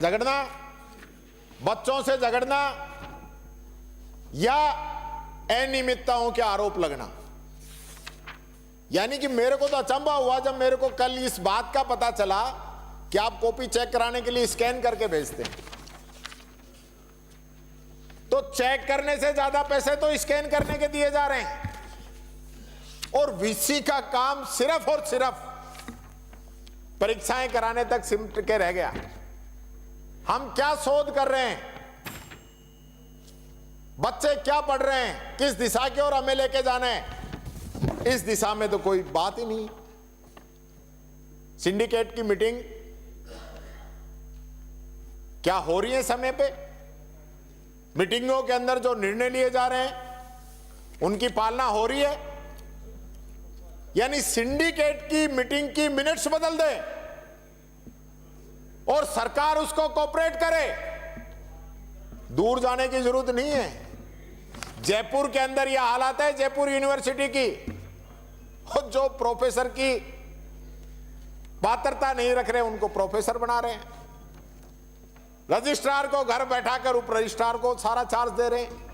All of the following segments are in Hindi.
झगड़ना, बच्चों से झगड़ना या अनियमितताओं के आरोप लगना। यानी कि मेरे को तो अचंभा हुआ जब मेरे को कल इस बात का पता चला कि आप कॉपी चेक कराने के लिए स्कैन करके भेजते हैं, तो चेक करने से ज्यादा पैसे तो स्कैन करने के दिए जा रहे हैं और वीसी का काम सिर्फ और सिर्फ परीक्षाएं कराने तक सिमट के रह गया। हम क्या शोध कर रहे हैं, बच्चे क्या पढ़ रहे हैं, किस दिशा की ओर हमें लेके जाना है, इस दिशा में तो कोई बात ही नहीं। सिंडिकेट की मीटिंग क्या हो रही है समय पे? मीटिंगों के अंदर जो निर्णय लिए जा रहे हैं उनकी पालना हो रही है? यानी सिंडिकेट की मीटिंग की मिनट्स बदल दे और सरकार उसको कोऑपरेट करे। दूर जाने की जरूरत नहीं है। जयपुर के अंदर यह हालात है, जयपुर यूनिवर्सिटी की, और जो प्रोफेसर की पात्रता नहीं रख रहे उनको प्रोफेसर बना रहे हैं, रजिस्ट्रार को घर बैठाकर उप रजिस्ट्रार को सारा चार्ज दे रहे हैं।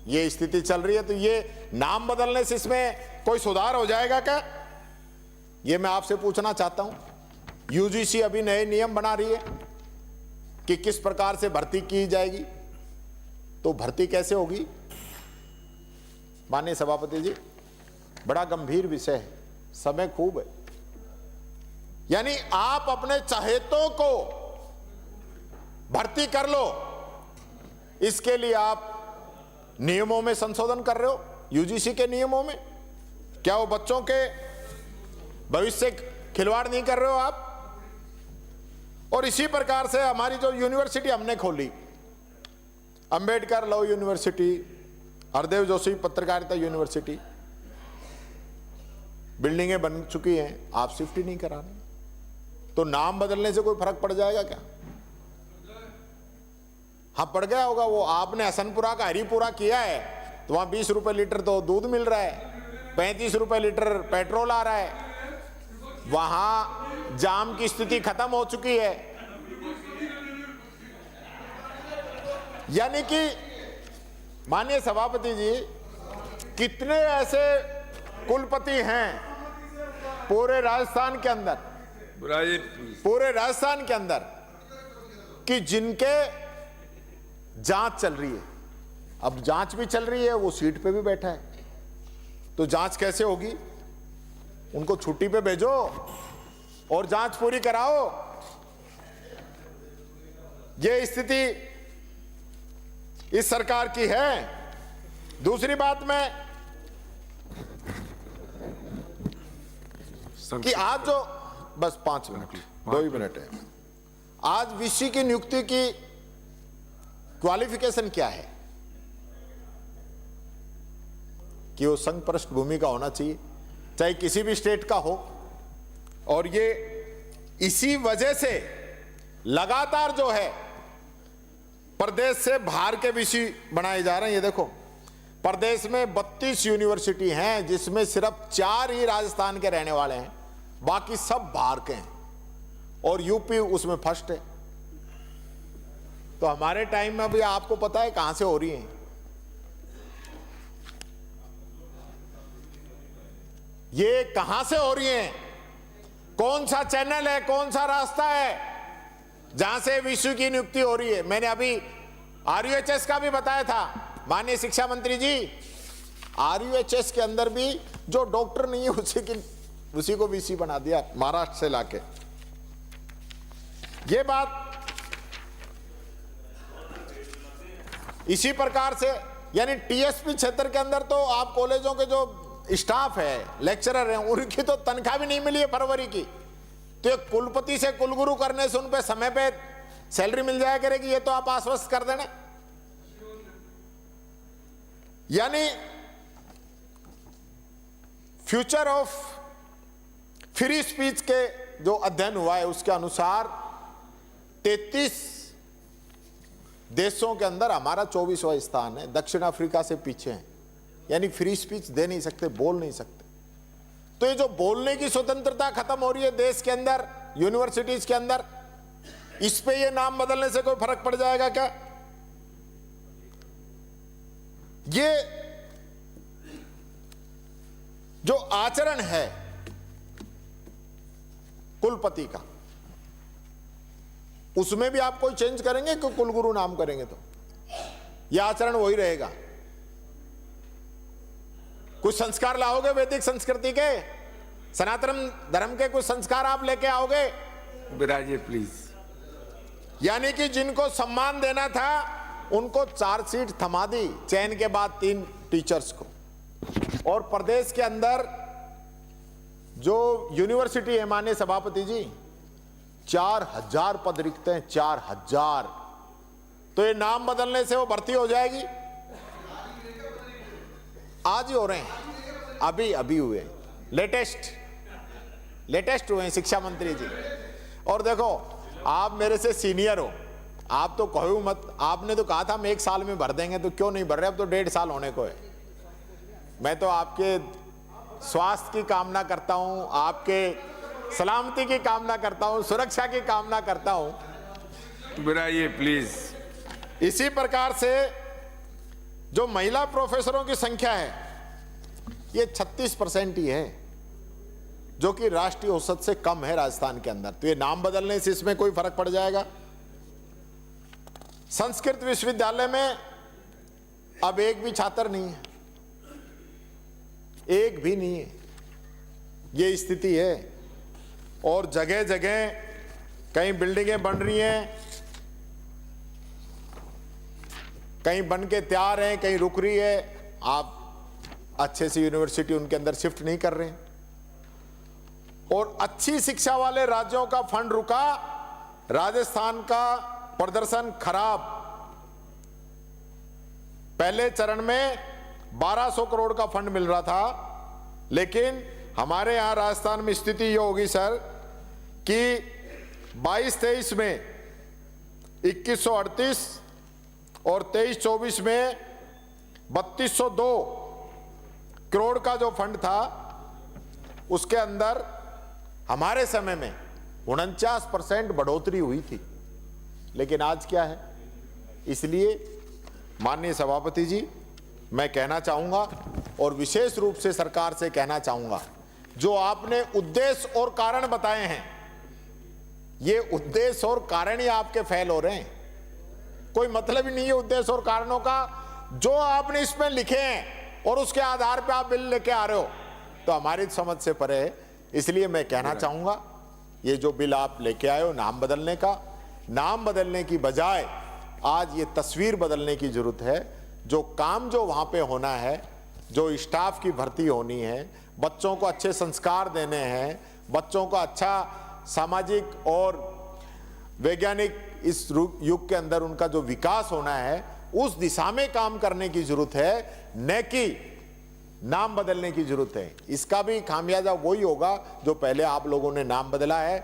ये स्थिति चल रही है, तो ये नाम बदलने से इसमें कोई सुधार हो जाएगा क्या? ये मैं आपसे पूछना चाहता हूं। यूजीसी अभी नए नियम बना रही है कि किस प्रकार से भर्ती की जाएगी, तो भर्ती कैसे होगी? माननीय सभापति जी, बड़ा गंभीर विषय है, समय खूब है। यानी आप अपने चहेतों को भर्ती कर लो, इसके लिए आप नियमों में संशोधन कर रहे हो, यूजीसी के नियमों में। क्या वो बच्चों के भविष्य खिलवाड़ नहीं कर रहे हो आप? और इसी प्रकार से हमारी जो यूनिवर्सिटी हमने खोली, अंबेडकर लॉ यूनिवर्सिटी, हरदेव जोशी पत्रकारिता यूनिवर्सिटी, बिल्डिंगें बन चुकी हैं, आप शिफ्ट ही नहीं करा रहे, तो नाम बदलने से कोई फर्क पड़ जाएगा क्या? हाँ, पड़ गया होगा। वो आपने हसनपुरा का हरिपुरा किया है तो वहां 20 रुपए लीटर तो दूध मिल रहा है, 35 रुपए लीटर पेट्रोल आ रहा है, वहां जाम की स्थिति खत्म हो चुकी है। यानी कि माननीय सभापति जी, कितने ऐसे कुलपति हैं पूरे राजस्थान के अंदर, कि जिनके जांच चल रही है। अब जांच भी चल रही है, वो सीट पे भी बैठा है, तो जांच कैसे होगी? उनको छुट्टी पे भेजो और जांच पूरी कराओ। ये स्थिति इस सरकार की है। दूसरी बात में कि आज जो, बस 5 मिनट, 2 ही मिनट है, आज वीसी की नियुक्ति की क्वालिफिकेशन क्या है? कि वो संघ पृष्ठभूमि का होना चाहिए, चाहे किसी भी स्टेट का हो। और ये इसी वजह से लगातार जो है प्रदेश से बाहर के वीसी बनाए जा रहे हैं। ये देखो, प्रदेश में 32 यूनिवर्सिटी हैं, जिसमें सिर्फ 4 ही राजस्थान के रहने वाले हैं, बाकी सब बाहर के हैं, और यूपी उसमें फर्स्ट है। तो हमारे टाइम में अभी आपको पता है कहां से हो रही है? ये कहां से हो रही है? कौन सा चैनल है, कौन सा रास्ता है जहां से वीसी की नियुक्ति हो रही है? मैंने अभी आरयूएचएस का भी बताया था माननीय शिक्षा मंत्री जी। आरयूएचएस के अंदर भी जो डॉक्टर नहीं है उसी को वीसी बना दिया, महाराष्ट्र से लाके। ये बात इसी प्रकार से, यानी टीएसपी क्षेत्र के अंदर तो आप कॉलेजों के जो स्टाफ है, लेक्चरर हैं, उनकी तो तनख्वाह भी नहीं मिली है फरवरी की। तो एक कुलपति से कुलगुरु करने से उन पे समय पे सैलरी मिल जाया करेगी, ये तो आप आश्वस्त कर देना। यानी फ्यूचर ऑफ फ्री स्पीच के जो अध्ययन हुआ है उसके अनुसार 33 देशों के अंदर हमारा 24वां स्थान है, दक्षिण अफ्रीका से पीछे है। यानी फ्री स्पीच दे नहीं सकते, बोल नहीं सकते। तो ये जो बोलने की स्वतंत्रता खत्म हो रही है देश के अंदर, यूनिवर्सिटीज के अंदर, इस पे ये नाम बदलने से कोई फर्क पड़ जाएगा क्या? ये जो आचरण है कुलपति का, उसमें भी आप कोई चेंज करेंगे कि कुलगुरु नाम करेंगे तो यह आचरण वही रहेगा? कुछ संस्कार लाओगे वैदिक संस्कृति के, सनातन धर्म के कुछ संस्कार आप लेके आओगे? विराजिए प्लीज। यानी कि जिनको सम्मान देना था उनको चार्जशीट थमा दी, चयन के बाद 3 टीचर्स को। और प्रदेश के अंदर जो यूनिवर्सिटी है माननीय सभापति जी, 4000 पद रिक्त हैं, 4000। तो ये नाम बदलने से वो भर्ती हो जाएगी? आज ही हो रहे हैं, अभी हुए, लेटेस्ट हुए हैं शिक्षा मंत्री जी। और देखो, आप मेरे से सीनियर हो, आप तो कहो मत, आपने तो कहा था हम 1 साल में भर देंगे, तो क्यों नहीं भर रहे? अब तो 1.5 साल होने को है। मैं तो आपके स्वास्थ्य की कामना करता हूं, आपके सलामती की कामना करता हूं, सुरक्षा की कामना करता हूं। विराजिए प्लीज। इसी प्रकार से जो महिला प्रोफेसरों की संख्या है ये 36% ही है, जो कि राष्ट्रीय औसत से कम है राजस्थान के अंदर। तो ये नाम बदलने से इसमें कोई फर्क पड़ जाएगा? संस्कृत विश्वविद्यालय में अब एक भी छात्र नहीं है, एक भी नहीं है, ये स्थिति है। और जगह जगह कहीं बिल्डिंगें बन रही हैं, कहीं बन के तैयार हैं, कहीं रुक रही है। आप अच्छे से यूनिवर्सिटी उनके अंदर शिफ्ट नहीं कर रहे हैं। और अच्छी शिक्षा वाले राज्यों का फंड रुका, राजस्थान का प्रदर्शन खराब। पहले चरण में 1200 करोड़ का फंड मिल रहा था, लेकिन हमारे यहां राजस्थान में स्थिति ये होगी सर कि 22-23 में 2138 और 23-24 में 3202 करोड़ का जो फंड था, उसके अंदर हमारे समय में 49% बढ़ोतरी हुई थी। लेकिन आज क्या है? इसलिए माननीय सभापति जी, मैं कहना चाहूंगा और विशेष रूप से सरकार से कहना चाहूंगा, जो आपने उद्देश्य और कारण बताए हैं, ये उद्देश्य और कारण ही आपके फेल हो रहे हैं। कोई मतलब ही नहीं है उद्देश्य और कारणों का। जो आपने इसमें लिखे हैं और उसके आधार पर आप बिल लेके आ रहे हो, तो हमारी समझ से परे है। इसलिए मैं कहना चाहूंगा, ये जो बिल आप लेके आए हो नाम बदलने का, नाम बदलने की बजाय आज ये तस्वीर बदलने की जरूरत है। जो काम जो वहां पे होना है, जो स्टाफ की भर्ती होनी है, बच्चों को अच्छे संस्कार देने हैं, बच्चों को अच्छा सामाजिक और वैज्ञानिक इस युग के अंदर उनका जो विकास होना है, उस दिशा में काम करने की जरूरत है, न कि नाम बदलने की जरूरत है। इसका भी खामियाजा वही होगा जो पहले आप लोगों ने नाम बदला है।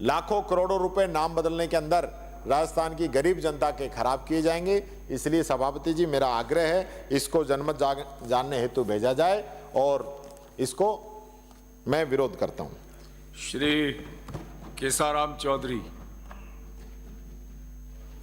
लाखों करोड़ों रुपए नाम बदलने के अंदर राजस्थान की गरीब जनता के खराब किए जाएंगे। इसलिए सभापति जी, मेरा आग्रह है, इसको जनमत जानने हेतु भेजा जाए और इसको मैं विरोध करता हूं। श्री केसाराम चौधरी।